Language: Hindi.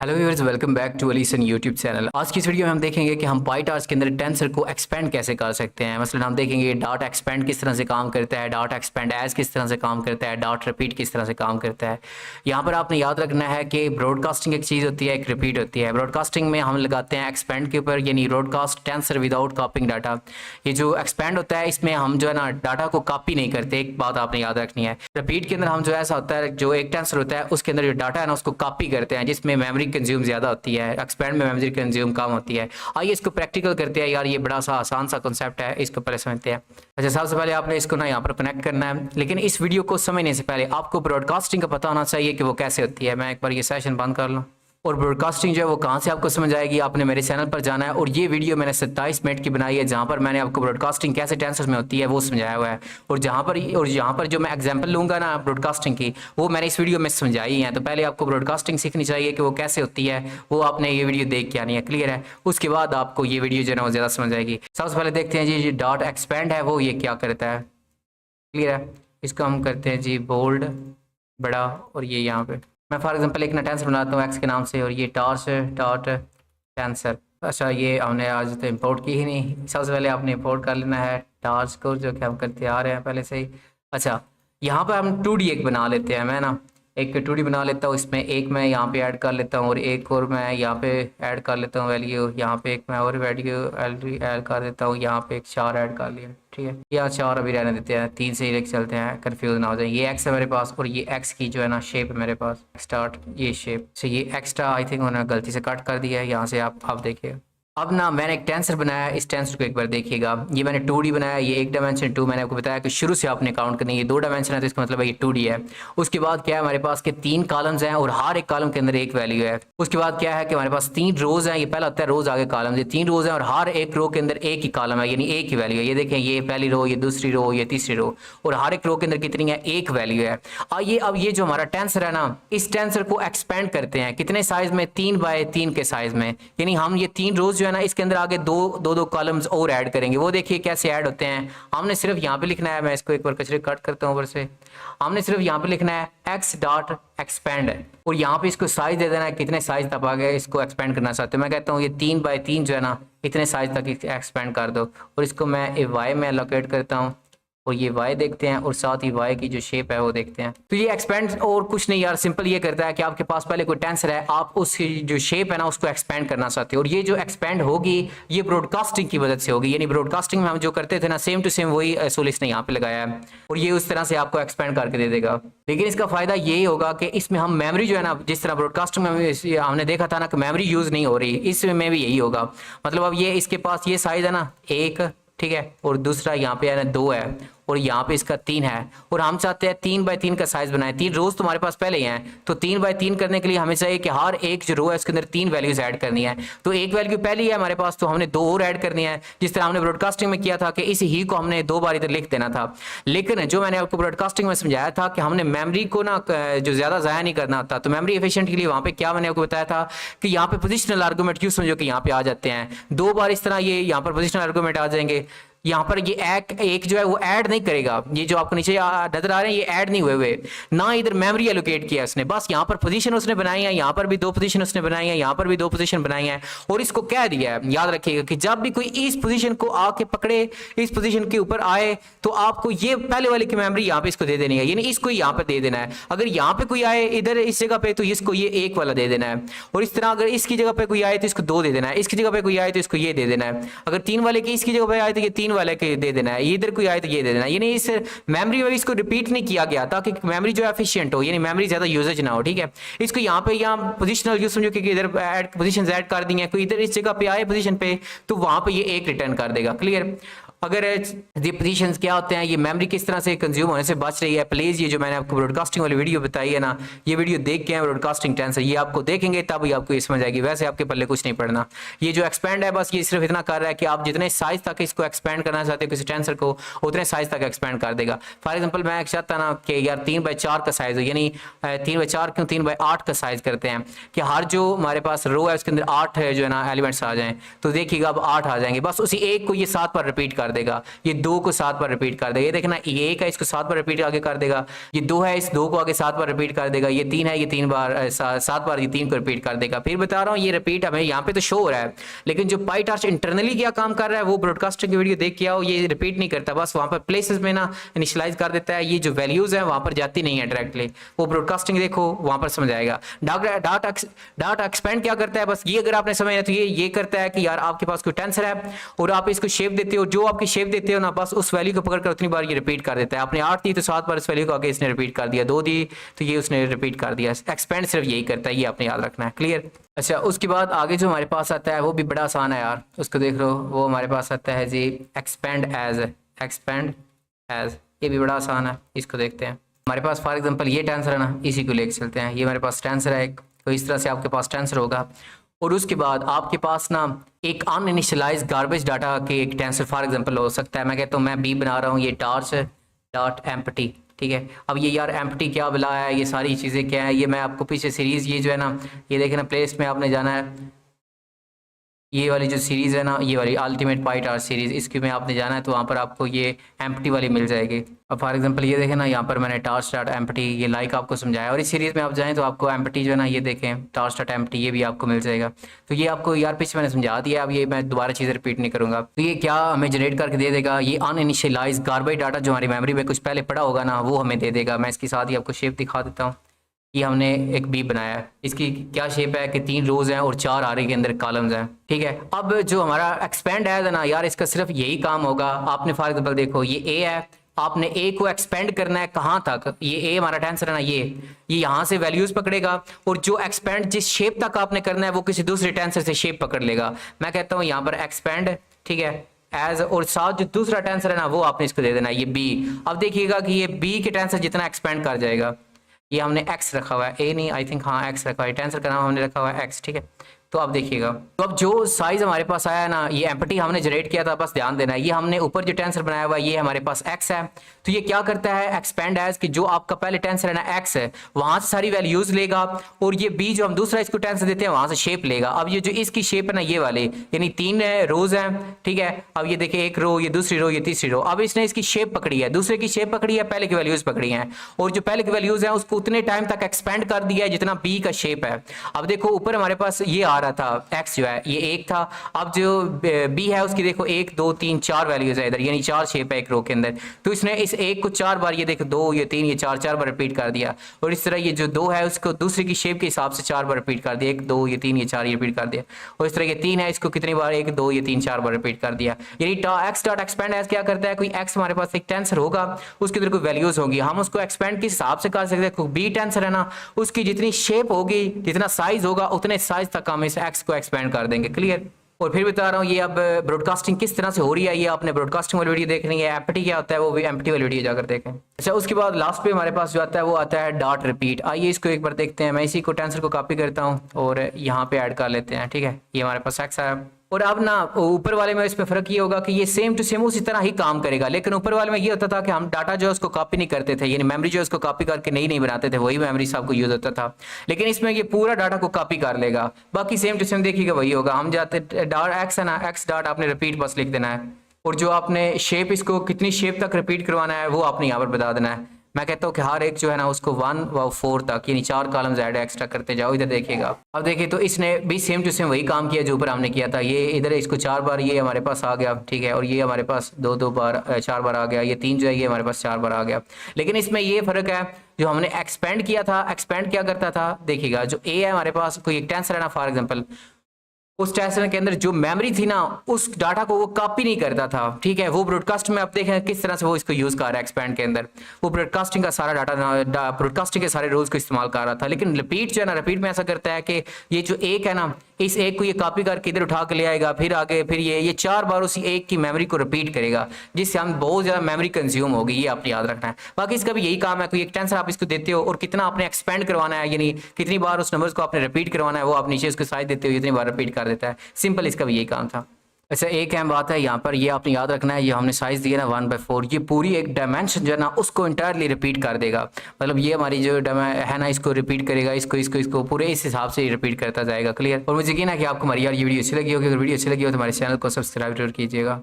Hello viewers, welcome back to Alison YouTube channel. आज की इस वीडियो में हम देखेंगे कि हम पाईटार्स के अंदर टेंसर को एक्सपेंड कैसे कर सकते हैं। मसलन हम देखेंगे डॉट एक्सपेंड किस तरह से काम करता है, डॉट एक्सपेंड एज किस तरह से काम करता है, डॉट रिपीट किस तरह से काम करता है। यहाँ पर आपने याद रखना है कि ब्रॉडकास्टिंग एक चीज़ होती है, एक रिपीट होती है। ब्रॉडकास्टिंग में हम लगाते हैं एक्सपेंड के ऊपर, यानी ब्रॉडकास्ट टेंसर विदाउट कॉपिंग डाटा। ये जो एक्सपेंड होता है इसमें हम जो है ना डाटा को कॉपी नहीं करते, एक बात आपने याद रखनी है। रिपीट के अंदर हम जो ऐसा होता है, जो एक टेंसर होता है उसके अंदर जो डाटा है ना उसको कॉपी करते हैं, जिसमें मेमोरी कंज्यूम ज़्यादा होती है। एक्सपेंड में मेमोरी कंज्यूम कम होती है। आइए इसको प्रैक्टिकल करते हैं यार, ये बड़ा सा आसान सा कॉन्सेप्ट है, इसको पहले समझते हैं। अच्छा, सबसे पहले आपने इसको ना यहाँ पर कनेक्ट करना है, लेकिन इस वीडियो को समझने से पहले आपको ब्रॉडकास्टिंग का पता होना चाहिए कि वो कैसे होती है। मैं एक बार ये सेशन बंद कर लूँ और ब्रॉडकास्टिंग जो है वो कहाँ से आपको समझ आएगी। आपने मेरे चैनल पर जाना है और ये वीडियो मैंने 27 मिनट की बनाई है, जहाँ पर मैंने आपको ब्रॉडकास्टिंग कैसे टेंसर्स में होती है वो समझाया हुआ है। और यहाँ पर जो मैं एग्जांपल लूँगा ना ब्रॉडकास्टिंग की, वो मैंने इस वीडियो में समझाई है। तो पहले आपको ब्रॉडकास्टिंग सीखनी चाहिए कि वो कैसे होती है, वो आपने ये वीडियो देख के आनी है। क्लियर है? उसके बाद आपको ये वीडियो जो है ना वो ज़्यादा समझ आएगी। सबसे पहले देखते हैं जी डॉट एक्सपेंड है वो ये क्या करता है। क्लियर है? इसको हम करते हैं जी बोल्ड, बड़ा, और ये यहाँ पे मैं फॉर एग्जांपल एक ना टेंसर बनाता हूँ एक्स के नाम से, और ये टार्स डॉट टेंसर। अच्छा, ये हमने आज तो इंपोर्ट की ही नहीं। सबसे पहले आपने इंपोर्ट कर लेना है टार्स को, जो कि हम करते आ रहे हैं पहले से ही। अच्छा, यहाँ पर हम 2D एक बना लेते हैं। मैं ना एक 2D बना लेता हूँ, इसमें एक मैं यहाँ पे ऐड कर लेता हूँ और एक और मैं यहाँ पे ऐड कर लेता हूँ वैल्यू। यहाँ पे एक मैं और वैल्यू ऐड कर देता हूँ, यहाँ पे एक 4 ऐड कर लिया। ठीक है, या 4 अभी रहने देते हैं, 3 से ही लेके चलते हैं, कंफ्यूज ना हो जाए। ये एक्स है मेरे पास और ये एक्स की जो है ना शेप है मेरे पास, स्टार्ट ये शेप से। ये एक्स्ट्रा आई थिंक उन्होंने गलती से कट कर दिया है, यहाँ से आप देखिए। अब ना मैंने एक टेंसर बनाया, इस टेंसर को एक बार देखिएगा। ये मैंने 2D बनाया, ये 1 डायमेंशन 2 मैंने आपको बताया कि शुरू से आपने काउंट करनी है। ये 2 डायमेंशन है तो इसका मतलब है ये 2D है। उसके बाद क्या है हमारे पास के 3 कॉलम्स हैं और हर एक कॉलम के अंदर एक वैल्यू है। उसके बाद क्या है कि हमारे पास 3 रोज हैं। ये पहला होता है रोज आगे कॉलम, ये 3 रोज हैं और हर एक रो के अंदर एक ही कॉलम है, यानी एक ही वैल्यू है। ये देखें, ये पहली रो, ये दूसरी रो, ये तीसरी रो, और हर एक रो के अंदर कितनी है, एक वैल्यू है। आइए अब ये जो हमारा टेंसर है ना, इस टेंसर को एक्सपेंड करते हैं कितने साइज में, 3 बाय 3 के साइज में। यानी हम ये 3 रोज जो है ना इसके अंदर आगे दो कॉलम्स और ऐड करेंगे। वो देखिए कैसे ऐड होते हैं। हमने सिर्फ यहाँ पे लिखना है, मैं इसको एक बार कचरे कट करता हूँ ऊपर से। हमने सिर्फ यहाँ पे लिखना है एक्स डॉट एक्सपेंड और यहाँ पे इसको साइज दे देना है, कितने साइज तक आगे इसको एक्सपेंड करना चाहते हो। मैं कहता हूँ ये 3 बाय 3 जो है ना इतने साइज तक एक्सपेंड कर दो, और इसको मैं वाई में एलोकेट करता हूँ और ये y देखते हैं और साथ ही y की जो शेप है वो देखते हैं। तो ये एक्सपेंड और कुछ नहीं यार, सिंपल ये करता है कि आपके पास पहले कोई टेंसर है, आप उसकी जो शेप है ना उसको एक्सपेंड करना चाहते हो, और ये जो एक्सपेंड होगी ये ब्रॉडकास्टिंग की वजह से होगी। यानी ब्रॉडकास्टिंग में हम जो करते थे ना सेम टू सेम वही सोलिस ने यहाँ पे लगाया है, और ये उस तरह से आपको एक्सपेंड करके दे देगा। लेकिन इसका फायदा यही होगा कि इसमें हम मेमोरी जो है ना, जिस तरह ब्रॉडकास्टिंग में हमने देखा था ना कि मेमोरी यूज नहीं हो रही, इसमें भी यही होगा। मतलब अब ये इसके पास ये साइज है ना 1, ठीक है, और दूसरा यहाँ पे है ना 2 है, और यहाँ पे इसका 3 है, और हम चाहते हैं 3 बाय 3 का साइज बनाए। 3 रोज तुम्हारे पास पहले ही हैं, तो 3 बाय 3 करने के लिए हमें चाहिए कि हर एक जो रो है उसके अंदर 3 वैल्यूज ऐड करनी है। तो एक वैल्यू पहली है हमारे पास, तो हमने 2 और ऐड करनी है, जिस तरह हमने ब्रॉडकास्टिंग में किया था कि इस ही को हमने 2 बार इधर लिख देना था। लेकिन जो मैंने आपको ब्रॉडकास्टिंग में समझाया था कि हमने मेमोरी को ना जो ज्यादा जाया नहीं करना था, तो मेमोरी एफिशिएंट के लिए वहां पे क्या मैंने आपको बताया था कि यहाँ पे पोजिशनल आर्गूमेंट यूं समझो कि यहाँ पे आ जाते हैं 2 बार इस तरह, ये यहाँ पर पोजिशनल आर्गूमेंट आ जाएंगे। यहाँ पर ये एक जो है वो ऐड नहीं करेगा, ये जो आपको नीचे नजर आ रहे हैं ये ऐड नहीं हुए ना, इधर मेमोरी एलोकेट किया उसने, बस यहाँ पर पोजीशन उसने बनाई है, यहाँ पर भी 2 पोजीशन उसने बनाई है, यहाँ पर भी 2 पोजीशन बनाई है, और इसको कह दिया है, याद रखिएगा कि जब भी कोई इस पोजीशन को आके पकड़े, इस पोजीशन के ऊपर आए, तो आपको ये पहले वाले की मेमोरी यहाँ पे इसको दे देनी है, यानी इसको यहाँ पर दे देना है। अगर यहाँ पे कोई आए इधर इस जगह पे, तो इसको ये 1 वाला दे देना है, और इस तरह अगर इसकी जगह पे कोई आए तो इसको 2 दे देना है, इसकी जगह पे कोई आए तो इसको ये दे देना है, अगर 3 वाले की इसकी जगह पे आए तो ये 3 वाले के दे देना है, इधर कोई आए तो ये दे देना है। यानी इस मेमोरी में इसको रिपीट नहीं किया गया ताकि मेमोरी जो एफिशिएंट हो, यानी मेमोरी ज्यादा यूजेज ना हो। ठीक है, इसको यहाँ पे यहाँ पोजिशनल यूज समझो कि इधर ऐड पोजीशंस ऐड कर दी हैं, कोई इधर इस जगह पे आए पोजीशन पे तो वहां पे ये 1 रिटर्न कर देगा। क्लियर? अगर ये पोजीशंस क्या होते हैं, ये मेमोरी किस तरह से कंज्यूम होने से बच रही है, प्लीज ये जो मैंने आपको ब्रॉडकास्टिंग वाली वीडियो बताई है ना, ये वीडियो देख के ब्रॉडकास्टिंग टेंसर ये आपको देखेंगे तब ही आपको ये समझ आएगी, वैसे आपके पल्ले कुछ नहीं पड़ना। ये जो एक्सपेंड है बस ये सिर्फ इतना कर रहा है कि आप जितने साइज तक इसको एक्सपेंड करना चाहते हो किसी टेंसर को, उतने साइज तक एक्सपेंड कर देगा। फॉर एग्जाम्पल मैं चाहता ना कि यार 3 बाय 4 का साइज हो, यानी 3 बाय 4 क्यों 3 बाय 8 का साइज करते हैं कि हर जो हमारे पास रो है उसके अंदर 8 जो है ना एलिमेंट्स आ जाएं, तो देखिएगा अब 8 आ जाएंगे, बस उसी एक को ये 7 पर रिपीट कर देगा, ये 2 को 7 बार रिपीट कर देगा। ये देखना ये 1 है, इसको 7 बार रिपीट आगे कर देगा, ये 2 है, इस 2 को आगे 7 बार रिपीट कर देगा, ये 3 है, ये 3 बार 7 बार ये 3 को रिपीट कर देगा। फिर बता रहा हूँ ये रिपीट हमें यहाँ पे तो शो हो रहा है, लेकिन जो पाई टार्च इंटरनली क्या काम कर रहा है वो ब्रॉडकास्टिंग की वीडियो देख के आओ, ये रिपीट नहीं करता, बस वहां पर प्लेसेस में ना इनिशियलाइज कर देता है, ये जो वैल्यूज है वहां पर जाती नहीं है डायरेक्टली, वो ब्रॉडकास्टिंग देखो वहां पर समझ आएगा। डाटा एक्सपेंड क्या करता है, बस ये अगर आपने समझा तो ये करता है कि यार आपके पास कोई टेंसर है और आप इसको शेप देते हो, जो आपकी शेप देते हो ना बस उस वैल्यू को पकड़कर उतनी बार ये रिपीट कर देता है। आपने 8 दी तो 7 बार इस वैल्यू को आगे इसने रिपीट कर दिया, 2 दी तो ये उसने रिपीट कर दिया। एक्सपेंड सिर्फ यही करता है, ये आपने याद रखना है। क्लियर? अच्छा, उसके बाद आगे जो हमारे पास आता है वो भी बड़ा आसान है यार, उसको देख लो, वो हमारे पास आता है जी एक्सपेंड एज, ये भी बड़ा आसान है, इसको देखते हैं। हमारे पास फॉर एग्जांपल ये टेंसर है ना, इसी को लेके चलते हैं। ये हमारे पास टेंसर है एक, तो इस तरह से आपके पास टेंसर होगा और उसके बाद आपके पास ना एक अनइनिशियलाइज गार्बेज डाटा के एक टेंसर फॉर एग्जांपल हो सकता है। मैं कहता हूँ मैं बी बना रहा हूँ, ये टार्च डॉट एम्प्टी, ठीक है। अब ये यार एम्प्टी क्या बुला है, ये सारी चीज़ें क्या है, ये मैं आपको पीछे सीरीज़ ये जो है ना, ये देखें ना प्लेस में आपने जाना है, ये वाली जो सीरीज़ है ना, ये वाली अल्टीमेट पाई टार्च सीरीज़, इसकी में आपने जाना है तो वहाँ पर आपको ये एम्प्टी वाली मिल जाएगी। अब फॉर एग्जांपल ये देखें ना, यहाँ पर मैंने टार्च डॉट एम्प्टी ये लाइक आपको समझाया, और इस सीरीज़ में आप जाएं तो आपको एम्प्टी जो है ना, ये देखें टार्च डॉट एम्प्टी, ये भी आपको मिल जाएगा। तो ये आपको यार पीछे मैंने समझा दिया, अब ये मैं दोबारा चीज़ें रिपीट नहीं करूँगा। तो ये क्या हमें जनरेट करके दे देगा, ये अनइनिशियलाइज गार्बेज डाटा जो हमारी मेमोरी में कुछ पहले पड़ा होगा ना, वो हमें दे देगा। मैं इसके साथ ही आपको शेप दिखा देता हूँ। ये हमने एक बी बनाया है, इसकी क्या शेप है कि 3 रोज हैं और 4 आरे के अंदर कॉलम्स हैं, ठीक है। अब जो हमारा एक्सपेंड है ना यार, इसका सिर्फ यही काम होगा। आपने फॉर एग्जांपल देखो ये ए है, आपने ए को एक्सपेंड करना है कहाँ तक, ये ए हमारा टेंसर है ना, ये यहाँ से वैल्यूज पकड़ेगा और जो एक्सपेंड जिस शेप तक आपने करना है वो किसी दूसरे टेंसर से शेप पकड़ लेगा। मैं कहता हूँ यहाँ पर एक्सपेंड, ठीक है, एज, और साथ जो दूसरा टेंसर है ना वो आपने इसको दे देना है, ये बी। अब देखिएगा कि ये बी के टेंसर जितना एक्सपेंड कर जाएगा, ये हमने x रखा हुआ है, ए नहीं आई थिंक, हाँ x रखा हुआ है, टेंसर का नाम हमने रखा हुआ है x, ठीक है। तो अब देखिएगा, तो अब जो साइज हमारे पास आया है ना, ये एम्प्टी हमने जनरेट किया था, बस ध्यान देना है, ये हमने ऊपर जो टेंसर बनाया हुआ है ये हमारे पास x है। तो ये क्या करता है, एक्सपेंड एज कि जो आपका पहले टेंसर है ना x है, वहां से सारी वैल्यूज लेगा और ये b जो हम दूसरा इसको टेंसर देते हैं वहां से शेप लेगा। अब ये जो इसकी शेप है ना, ये वाले यानी 3 रोज हैं, ठीक है। अब ये देखिए एक रो, ये दूसरी रो, ये तीसरी रो। अब इसने इसकी शेप पकड़ी है, दूसरे की शेप पकड़ी है, पहले की वैल्यूज पकड़ी है, और जो पहले की वैल्यूज है उसको उतने टाइम तक एक्सपेंड कर दिया है जितना b का शेप है। अब देखो ऊपर हमारे पास ये आ रहा था x जो है ये 1 था, अब जो b है उसकी देखो 1 2 3 4 वैल्यूज है इधर, यानी 4 शेप है एक रो के अंदर। तो इसने इस 1 को 4 बार, ये देखो 2 ये 3 ये 4 बार रिपीट कर दिया, और इस तरह ये जो 2 है उसको दूसरे की शेप के हिसाब से 4 बार रिपीट कर दिया, 1 2 ये 3 ये 4 ये रिपीट कर दिया, और इस तरह ये 3 है इसको कितनी बार 1 2 ये 3 4 बार रिपीट कर दिया। यानी x डॉट एक्सपेंड एज क्या करता है, कोई x हमारे पास एक टेंसर होगा, उसके अंदर कोई वैल्यूज होगी, हम उसको एक्सपेंड किस हिसाब से कर सकते हैं, कोई b टेंसर है ना, उसकी जितनी शेप होगी जितना साइज होगा उतने साइज तक हम इस x को एक्सपेंड कर देंगे। क्लियर? और फिर बता रहा हूँ ये अब ब्रॉडकास्टिंग किस तरह से हो रही है, ये आपने ब्रॉडकास्टिंग वाली वीडियो देखनी है, एम्प्टी क्या होता है वो भी एम्प्टी वाली वीडियो जाकर देखें। अच्छा, उसके बाद लास्ट पे हमारे पास जो आता है वो आता है डॉट रिपीट। आइए इसको एक बार देखते हैं, मैं इसी को टेंसर को कॉपी करता हूँ और यहाँ पे ऐड कर लेते हैं, ठीक है। ये हमारे पास x है, और अब ना ऊपर वाले में इसमें फर्क ये होगा कि ये सेम टू सेम उसी तरह ही काम करेगा, लेकिन ऊपर वाले में ये होता था कि हम डाटा जो है उसको कॉपी नहीं करते थे, यानी मेमोरी जो है उसको कॉपी करके नहीं बनाते थे, वही मेमोरी सबको यूज होता था। लेकिन इसमें ये पूरा डाटा को कॉपी कर लेगा, बाकी सेम टू सेम देखिएगा वही होगा। हम जाते डॉट x है ना, x डॉट आपने रिपीट बस लिख देना है, और जो आपने शेप इसको कितनी शेप तक रिपीट करवाना है वो आपने यहाँ पर बता देना है। मैं कहता हूँ कि हर एक जो है ना उसको 1 व 4 तक यानी 4 कॉलम्स ऐड एक्स्ट्रा करते जाओ। इधर देखिएगा, अब देखिए तो इसने भी सेम टू सेम वही काम किया जो ऊपर हमने किया था। ये इधर इसको 4 बार ये हमारे पास आ गया, ठीक है, और ये हमारे पास 2 बार 4 बार आ गया, ये 3 जो है ये हमारे पास 4 बार आ गया। लेकिन इसमें ये फर्क है, जो हमने एक्सपेंड किया था, एक्सपेंड क्या करता था, देखिएगा जो ए है हमारे पास कोई एक टेंसर है ना, फॉर एग्जाम्पल उस टेंसर के अंदर जो मेमोरी थी ना उस डाटा को वो कॉपी नहीं करता था, ठीक है। वो ब्रॉडकास्ट में आप देखें किस तरह से वो इसको यूज कर रहा है, एक्सपेंड के अंदर वो ब्रॉडकास्टिंग का सारा डाटा ब्रॉडकास्टिंग के सारे रूल्स को इस्तेमाल कर रहा था। लेकिन रिपीट जो है ना, रिपीट में ऐसा करता है कि ये जो एक है ना, इस एक को ये कॉपी करके इधर उठा के ले आएगा, फिर आगे फिर ये 4 बार उसी एक की मेमोरी को रिपीट करेगा, जिससे हम बहुत ज्यादा मेमोरी कंज्यूम होगी, ये आपने याद रखना है। बाकी इसका भी यही काम है, कोई एक टेंसर आप इसको देते हो और कितना आपने एक्सपेंड करवाना है, यानी कितनी बार उस नंबर्स को आपने रिपीट करवाना है, वो आप नीचे उसको साइज देते हो इतनी बार रिपीट कर देता है। सिंपल इसका भी यही काम था। अच्छा, एक अहम बात है यहाँ पर, ये आपने याद रखना है, ये हमने साइज दिया ना 1/4, ये पूरी एक डायमेंशन जो है ना उसको इंटायरली रिपीट कर देगा। मतलब ये हमारी जो है ना इसको रिपीट करेगा, इसको पूरे इस हिसाब से रिपीट करता जाएगा। क्लियर? और मुझे यकीन है कि आपको हमारी यार ये वीडियो अच्छी लगी होगी। अगर वीडियो अच्छी लगी हो तो हमारे चैनल को सब्सक्राइब जरूर कीजिएगा।